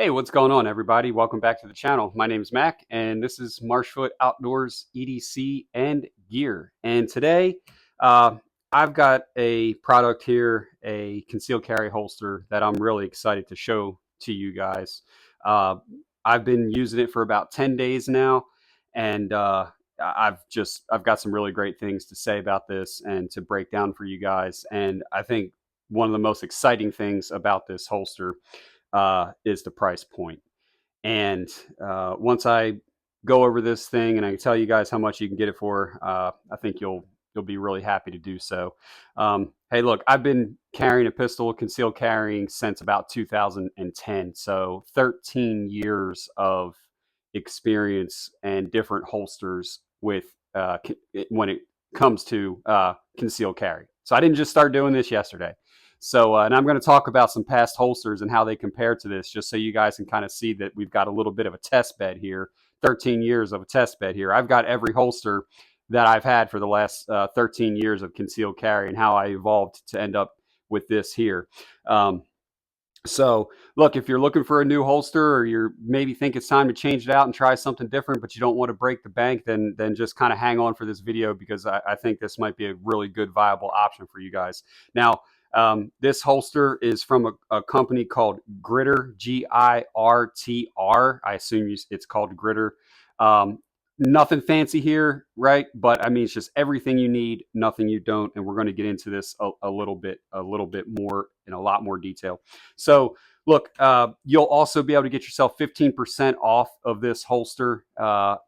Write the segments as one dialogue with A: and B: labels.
A: Hey, what's going on, everybody? Welcome back to the channel. My name is Mac, and this is Marshfoot Outdoors EDC and Gear. And today, uh, I've got a product here, a concealed carry holster that I'm really excited to show to you guys. Uh, I've been using it for about 10 days now, and I've got some really great things to say about this and to break down for you guys. And I think one of the most exciting things about this holster is the price point. And once I go over this thing and I tell you guys how much you can get it for, I think you'll be really happy to do so. Hey, look, I've been carrying a pistol, concealed carrying, since about 2010. So 13 years of experience and different holsters with when it comes to concealed carry. So I didn't just start doing this yesterday. So, and I'm going to talk about some past holsters and how they compare to this, just so you guys can kind of see that we've got a little bit of a test bed here, 13 years of a test bed here. I've got every holster that I've had for the last 13 years of concealed carry and how I evolved to end up with this here. So look, if you're looking for a new holster or you're maybe think it's time to change it out and try something different, but you don't want to break the bank, then just kind of hang on for this video, because I think this might be a really good viable option for you guys. Now, this holster is from a company called GRITR, GIRTR. I assume it's called GRITR. Nothing fancy here, right? But I mean, it's just everything you need, nothing you don't, and we're going to get into this a little bit more in a lot more detail. So, look, you'll also be able to get yourself 15% off of this holster.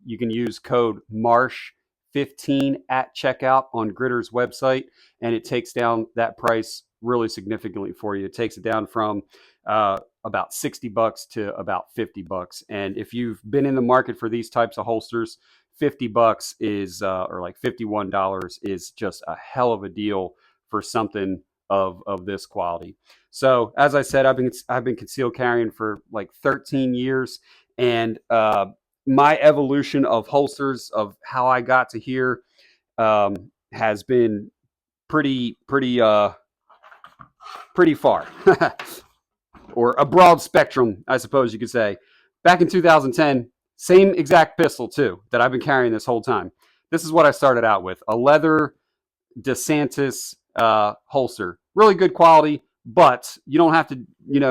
A: You can use code MARSH15 at checkout on GRITR's website, and it takes down that price really significantly for you. It takes it down from about $60 to about $50. And if you've been in the market for these types of holsters, $50 is or like $51 is just a hell of a deal for something of this quality. So as I said, I've been concealed carrying for like 13 years, and my evolution of holsters, of how I got to here, has been pretty far. Or a broad spectrum, I suppose you could say. Back in 2010, same exact pistol too that I've been carrying this whole time. This is what I started out with, a leather DeSantis holster. Really good quality, but you don't have to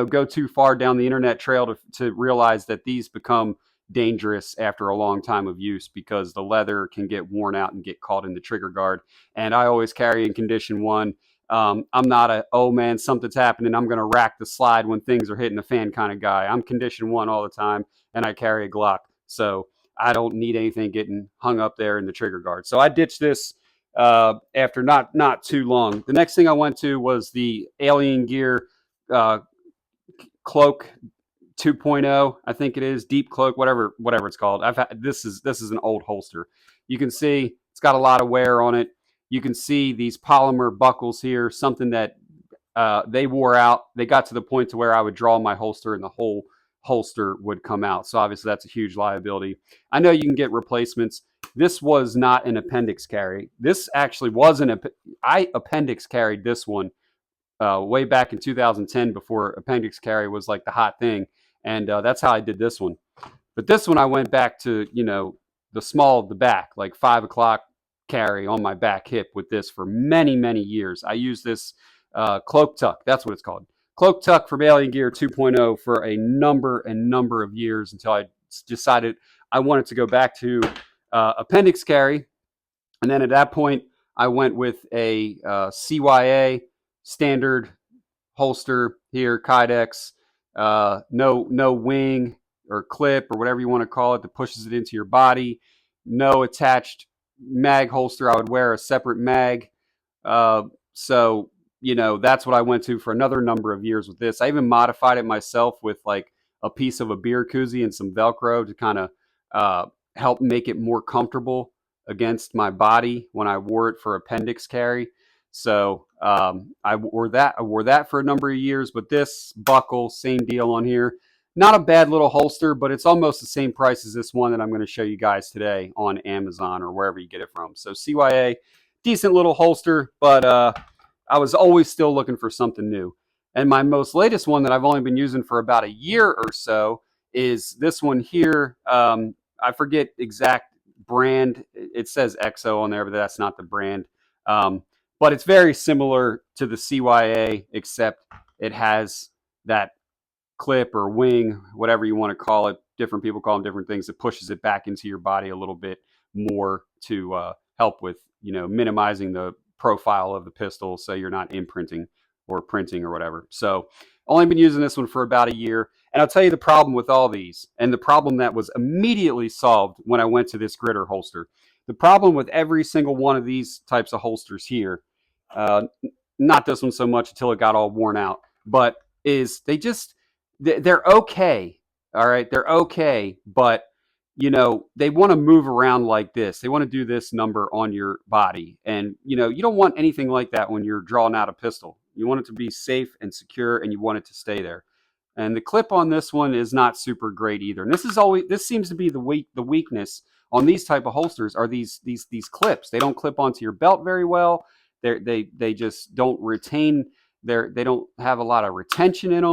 A: go too far down the internet trail to realize that these become dangerous after a long time of use, because the leather can get worn out and get caught in the trigger guard. And I always carry in condition one. I'm not a, oh man, something's happening, I'm going to rack the slide when things are hitting the fan kind of guy. I'm condition one all the time, and I carry a Glock. So I don't need anything getting hung up there in the trigger guard. So I ditched this after not too long. The next thing I went to was the Alien Gear Cloak 2.0, I think it is, Deep Cloak, whatever it's called. This is an old holster. You can see it's got a lot of wear on it. You can see these polymer buckles here, something that they wore out. They got to the point to where I would draw my holster and the whole holster would come out. So obviously that's a huge liability. I know you can get replacements. This was not an appendix carry. This actually was I appendix carried this one way back in 2010, before appendix carry was like the hot thing. And that's how I did this one. But this one I went back to, the small of the back, like 5 o'clock carry on my back hip with this for many years. I used this Cloak Tuck, that's what it's called, Cloak Tuck from Alien Gear 2.0 for a number of years, until I decided I wanted to go back to appendix carry. And then at that point I went with a CYA standard holster here, Kydex, no wing or clip or whatever you want to call it that pushes it into your body, no attached mag holster. I would wear a separate mag. So, that's what I went to for another number of years with this. I even modified it myself with like a piece of a beer koozie and some Velcro to kind of help make it more comfortable against my body when I wore it for appendix carry. So I wore that for a number of years. But this buckle, same deal on here. Not a bad little holster, but it's almost the same price as this one that I'm going to show you guys today on Amazon or wherever you get it from. So CYA, decent little holster, but I was always still looking for something new. And my most latest one that I've only been using for about a year or so is this one here. I forget exact brand. It says EXO on there, but that's not the brand. Um, but it's very similar to the CYA, except it has that clip or wing, whatever you want to call it. Different people call them different things. It pushes it back into your body a little bit more to help with, minimizing the profile of the pistol so you're not imprinting or printing or whatever. So only been using this one for about a year. And I'll tell you the problem with all these, and the problem that was immediately solved when I went to this GRITR holster. The problem with every single one of these types of holsters here, uh, not this one so much until it got all worn out, but is they're okay. All right. They're okay. But, they want to move around like this. They want to do this number on your body. And, you don't want anything like that when you're drawing out a pistol. You want it to be safe and secure, and you want it to stay there. And the clip on this one is not super great either. And this seems to be the weakness on these type of holsters are these clips. They don't clip onto your belt very well. They just don't retain they don't have a lot of retention in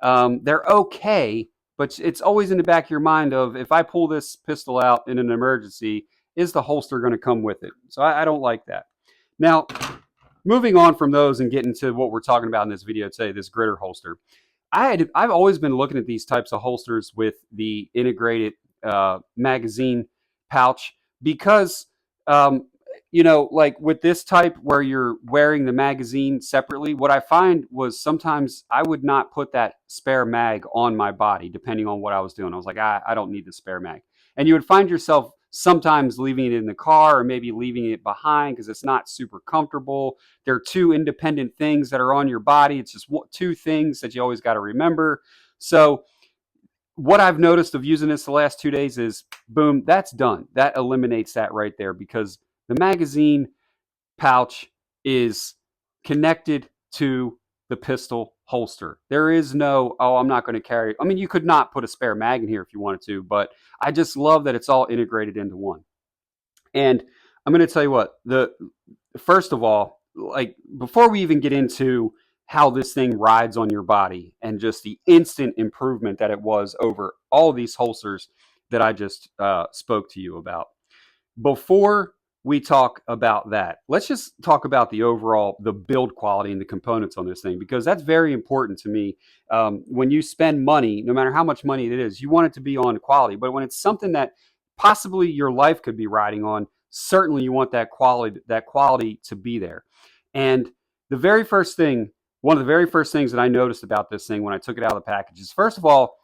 A: them. They're okay, but it's always in the back of your mind of, if I pull this pistol out in an emergency, is the holster going to come with it? So I don't like that. Now, moving on from those and getting to what we're talking about in this video today, this GRITR holster. I've always been looking at these types of holsters with the integrated magazine pouch because, like with this type where you're wearing the magazine separately, what I find was sometimes I would not put that spare mag on my body depending on what I was doing. I was like, I don't need the spare mag. And you would find yourself sometimes leaving it in the car or maybe leaving it behind because it's not super comfortable. There are two independent things that are on your body. It's just two things that you always got to remember. So what I've noticed of using this the last 2 days is, boom, that's done. That eliminates that right there, because the magazine pouch is connected to the pistol holster. There is no, oh, I'm not going to carry it. I mean, you could not put a spare mag in here if you wanted to, but I just love that it's all integrated into one. And I'm going to tell you what, first of all, like before we even get into how this thing rides on your body and just the instant improvement that it was over all these holsters that I just spoke to you about. Before we talk about that, let's just talk about the build quality and the components on this thing, because that's very important to me. When you spend money, no matter how much money it is, you want it to be on quality. But when it's something that possibly your life could be riding on, certainly you want that quality to be there. And one of the very first things that I noticed about this thing when I took it out of the package is, first of all,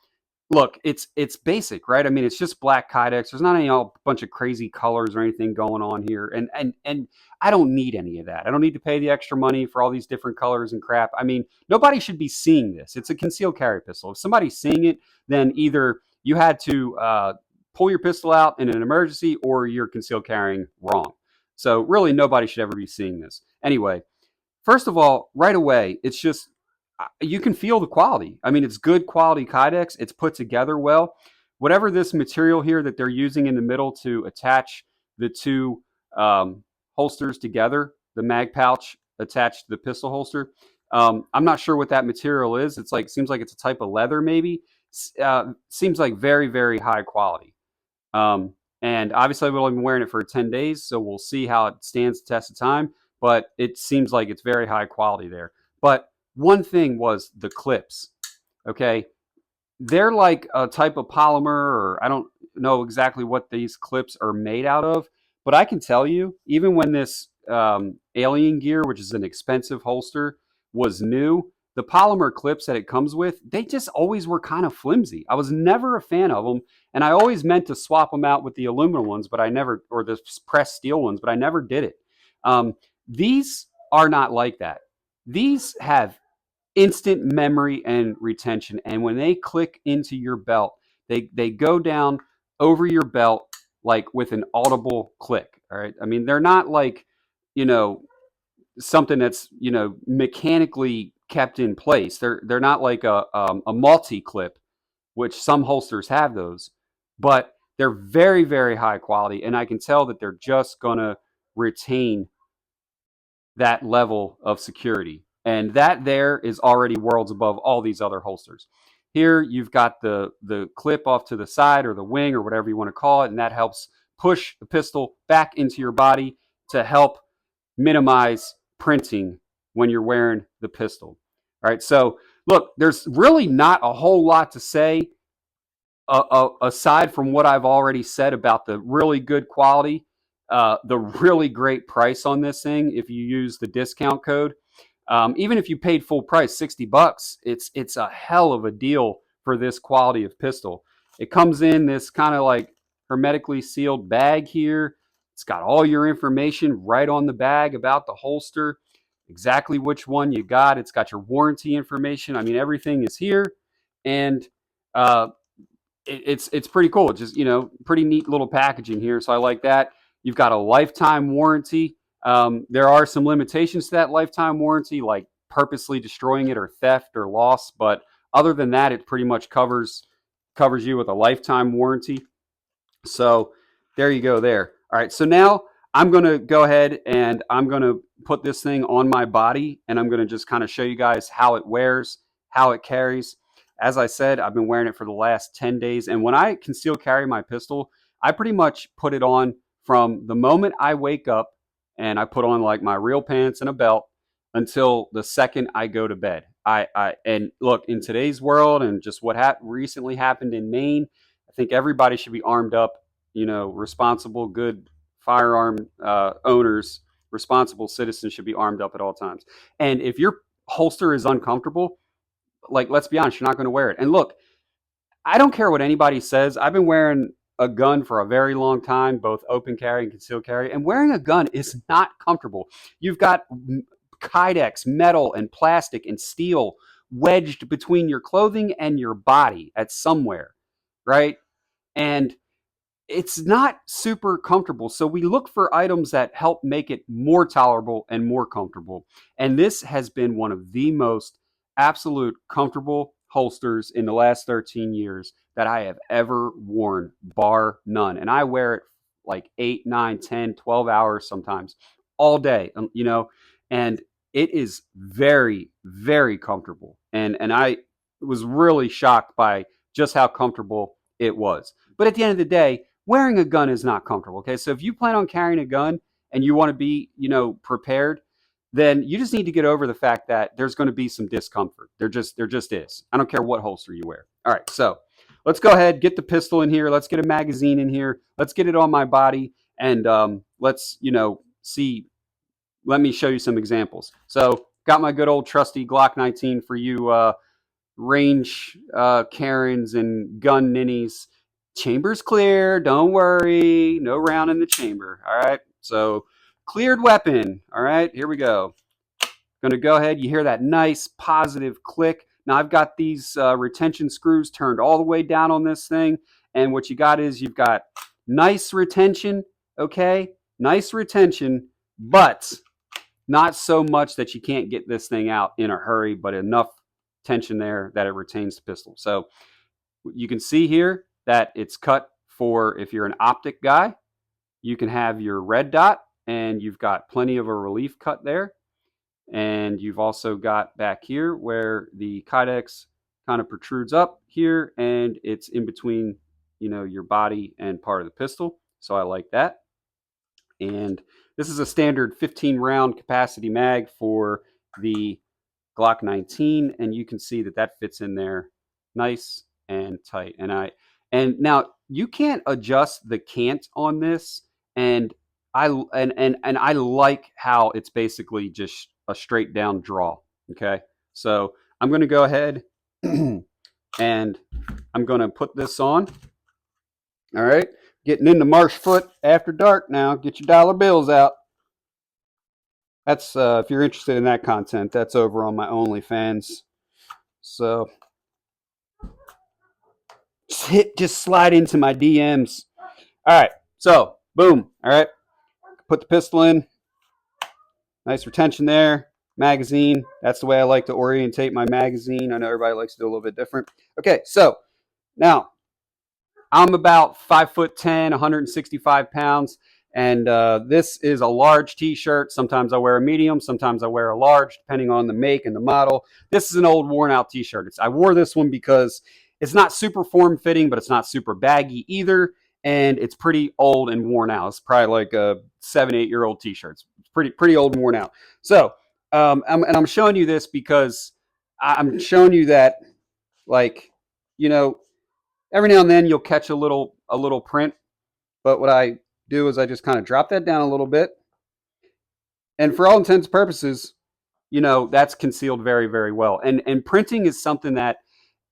A: look, it's basic, right? I mean, it's just black Kydex. There's not a bunch of crazy colors or anything going on here. And I don't need any of that. I don't need to pay the extra money for all these different colors and crap. I mean, nobody should be seeing this. It's a concealed carry pistol. If somebody's seeing it, then either you had to pull your pistol out in an emergency or you're concealed carrying wrong. So really, nobody should ever be seeing this. Anyway, first of all, right away, it's just, you can feel the quality. I mean, it's good quality Kydex. It's put together well. Whatever this material here that they're using in the middle to attach the two holsters together, the mag pouch attached to the pistol holster, I'm not sure what that material is. Seems like it's a type of leather, maybe. Seems like very, very high quality. And obviously, I've only been wearing it for 10 days, so we'll see how it stands the test of time. But it seems like it's very high quality there. But one thing was the clips. Okay, they're like a type of polymer, or I don't know exactly what these clips are made out of. But I can tell you, even when this Alien Gear, which is an expensive holster, was new, the polymer clips that it comes with, they just always were kind of flimsy. I was never a fan of them, and I always meant to swap them out with the aluminum ones, but I never, or the pressed steel ones, but I never did it. These are not like that. These have instant memory and retention, and when they click into your belt, they go down over your belt like with an audible click. All right, I mean, they're not like, something that's mechanically kept in place. They're not like a multi clip, which some holsters have those, but they're very, very high quality, and I can tell that they're just gonna retain that level of security. And that there is already worlds above all these other holsters. Here you've got the clip off to the side, or the wing, or whatever you want to call it, and that helps push the pistol back into your body to help minimize printing when you're wearing the pistol. All right, so look, there's really not a whole lot to say aside from what I've already said about the really good quality, the really great price on this thing if you use the discount code. Even if you paid full price, $60, it's a hell of a deal for this quality of pistol. It comes in this kind of like hermetically sealed bag here. It's got all your information right on the bag about the holster, exactly which one you got. It's got your warranty information. I mean, everything is here, and uh, it's pretty cool. It's just, pretty neat little packaging here. So I like that. You've got a lifetime warranty. There are some limitations to that lifetime warranty, like purposely destroying it or theft or loss. But other than that, it pretty much covers you with a lifetime warranty. So there you go there. All right. So now I'm going to go ahead and I'm going to put this thing on my body, and I'm going to just kind of show you guys how it wears, how it carries. As I said, I've been wearing it for the last 10 days. And when I conceal carry my pistol, I pretty much put it on from the moment I wake up, and I put on like my real pants and a belt until the second I go to bed. And look, in today's world and just what recently happened in Maine, I think everybody should be armed up, responsible, good firearm owners, responsible citizens should be armed up at all times. And if your holster is uncomfortable, like, let's be honest, you're not going to wear it. And look, I don't care what anybody says. I've been wearing a gun for a very long time, both open carry and concealed carry, and wearing a gun is not comfortable. You've got Kydex, metal and plastic and steel wedged between your clothing and your body at somewhere, right? And it's not super comfortable. So we look for items that help make it more tolerable and more comfortable. And this has been one of the most absolute comfortable holsters in the last 13 years that I have ever worn, bar none. And I wear it like 8, 9, 10, 12 hours sometimes, all day, and it is very, very comfortable. And I was really shocked by just how comfortable it was. But at the end of the day, wearing a gun is not comfortable. Okay, so if you plan on carrying a gun and you want to be, prepared, then you just need to get over the fact that there's going to be some discomfort. There just is. I don't care what holster you wear. All right, so let's go ahead, get the pistol in here. Let's get a magazine in here. Let's get it on my body, and let's, see. Let me show you some examples. So got my good old trusty Glock 19 for you range Karens and gun ninnies. Chamber's clear. Don't worry. No round in the chamber. All right. So cleared weapon. All right. Here we go. Going to go ahead. You hear that nice positive click. Now I've got these retention screws turned all the way down on this thing. And what you got is you've got nice retention. Okay. Nice retention, but not so much that you can't get this thing out in a hurry, but enough tension there that it retains the pistol. So you can see here that it's cut for, if you're an optic guy, you can have your red dot, and you've got plenty of a relief cut there. And you've also got back here where the Kydex kind of protrudes up here, and it's in between, your body and part of the pistol. So I like that. And this is a standard 15 round capacity mag for the Glock 19, and you can see that fits in there nice and tight. And now you can't adjust the cant on this, and I like how it's basically just a straight down draw. Okay, so I'm going to go ahead and I'm going to put this on. All right, getting into Marshfoot after dark now. Get your dollar bills out. That's if you're interested in that content, that's over on my OnlyFans. So just slide into my DMs. All right, so boom. All right, put the pistol in. Nice retention there. Magazine. That's the way I like to orientate my magazine. I know everybody likes to do a little bit different. Okay, so now I'm about 5'10", 165 pounds, And this is a large t-shirt. Sometimes I wear a medium, sometimes I wear a large, depending on the make and the model. This is an old worn out t-shirt. I wore this one because it's not super form fitting, but it's not super baggy either. And it's pretty old and worn out. It's probably like a 7-8 year old t-shirt. It's pretty old and worn out. So, I'm showing you this because I'm showing you that, like, you know, every now and then you'll catch a little print, but what I do is I just kind of drop that down a little bit, and for all intents and purposes, that's concealed very, very well. And printing is something that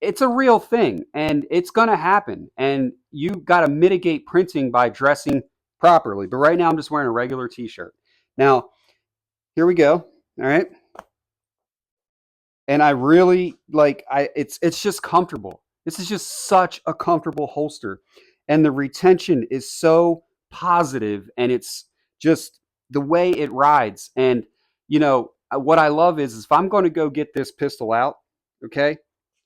A: it's a real thing, and it's going to happen, and you got to mitigate printing by dressing properly. But right now I'm just wearing a regular t-shirt. Now, here we go. All right. And I really like it's just comfortable. This is just such a comfortable holster, and the retention is so positive, and it's just the way it rides. And what I love is if I'm going to go get this pistol out, okay,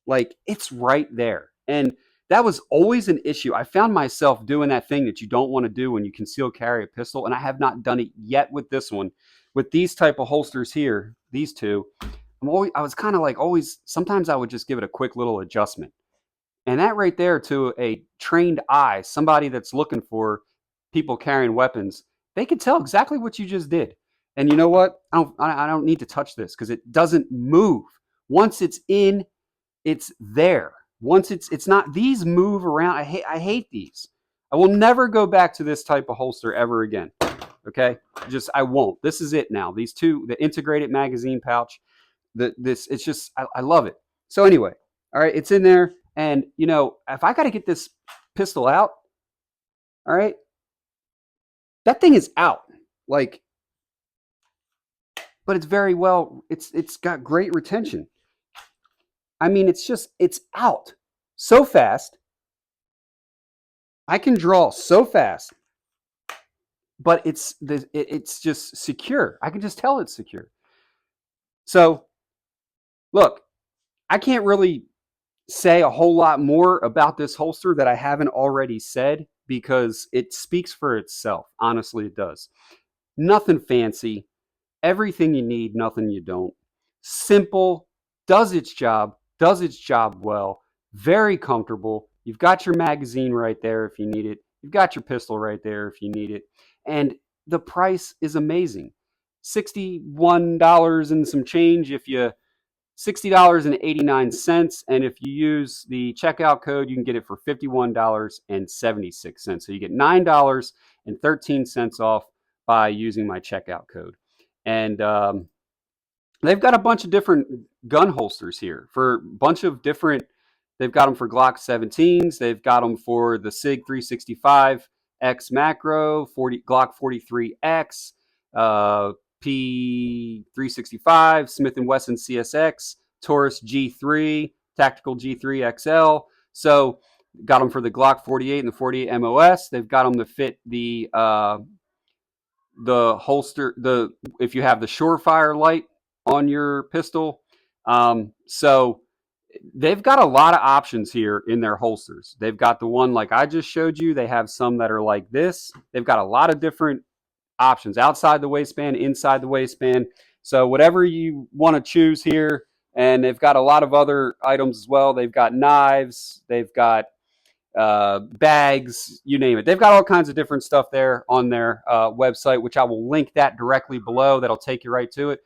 A: like it's right there. And that was always an issue. I found myself doing that thing that you don't want to do when you conceal carry a pistol, and I have not done it yet with this one. With these type of holsters here, these two, I was kind of like always, sometimes I would just give it a quick little adjustment. And that right there, to a trained eye, somebody that's looking for people carrying weapons, they can tell exactly what you just did. And you know what? I don't need to touch this because it doesn't move. Once it's in, it's there. Once it's not, these move around. I hate these. I will never go back to this type of holster ever again. Okay? I won't. This is it now. These two, the integrated magazine pouch, it's just, I love it. So anyway, all right, it's in there. And if I got to get this pistol out, all right, that thing is out. Like, but it's very well, it's got great retention. I mean, it's out so fast. I can draw so fast, but it's just secure. I can just tell it's secure. So look, I can't really say a whole lot more about this holster that I haven't already said, because it speaks for itself. Honestly, it does. Nothing fancy. Everything you need, nothing you don't. Simple, does its job well, very comfortable. You've got your magazine right there if you need it. You've got your pistol right there if you need it. And the price is amazing. $61 and some change if you $60.89, and if you use the checkout code, you can get it for $51.76. So you get $9.13 off by using my checkout code. And they've got a bunch of different gun holsters here for a bunch of different. They've got them for Glock 17s. They've got them for the SIG 365 X Macro, Glock 43X, P365, Smith & Wesson CSX, Taurus G3, Tactical G3 XL. So got them for the Glock 48 and the 48 MOS. They've got them to fit the holster, if you have the Surefire light on your pistol. So they've got a lot of options here in their holsters. They've got the one like I just showed you. They have some that are like this. They've got a lot of different options outside the waistband, inside the waistband. So whatever you want to choose here. And they've got a lot of other items as well. They've got knives. They've got bags, you name it. They've got all kinds of different stuff there on their website, which I will link that directly below. That'll take you right to it.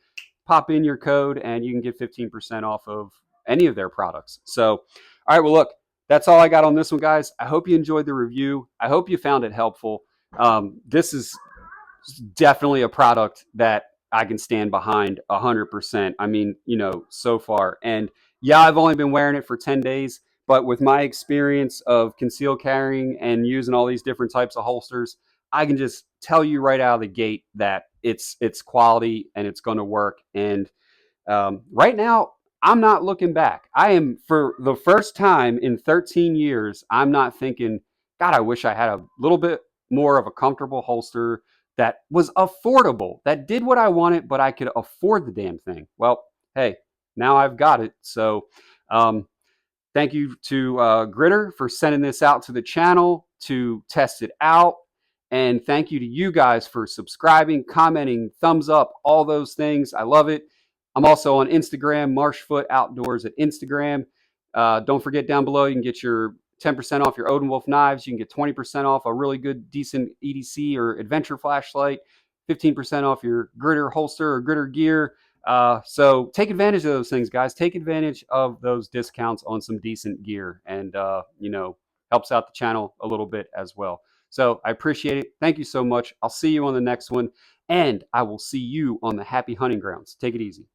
A: Pop in your code and you can get 15% off of any of their products. So, all right, well, look, that's all I got on this one, guys. I hope you enjoyed the review. I hope you found it helpful. This is definitely a product that I can stand behind 100%. I mean, so far. And yeah, I've only been wearing it for 10 days, but with my experience of concealed carrying and using all these different types of holsters, I can just tell you right out of the gate that it's quality and it's going to work. And right now, I'm not looking back. I am, for the first time in 13 years, I'm not thinking, God, I wish I had a little bit more of a comfortable holster that was affordable, that did what I wanted, but I could afford the damn thing. Well, hey, now I've got it. So thank you to GRITR for sending this out to the channel to test it out. And thank you to you guys for subscribing, commenting, thumbs up, all those things. I love it. I'm also on Instagram, Marshfoot Outdoors at Instagram. Don't forget down below, you can get your 10% off your Odin Wolf knives. You can get 20% off a really good, decent EDC or adventure flashlight, 15% off your GRITR holster or GRITR gear. So take advantage of those things, guys. Take advantage of those discounts on some decent gear, and helps out the channel a little bit as well. So I appreciate it. Thank you so much. I'll see you on the next one, and I will see you on the happy hunting grounds. Take it easy.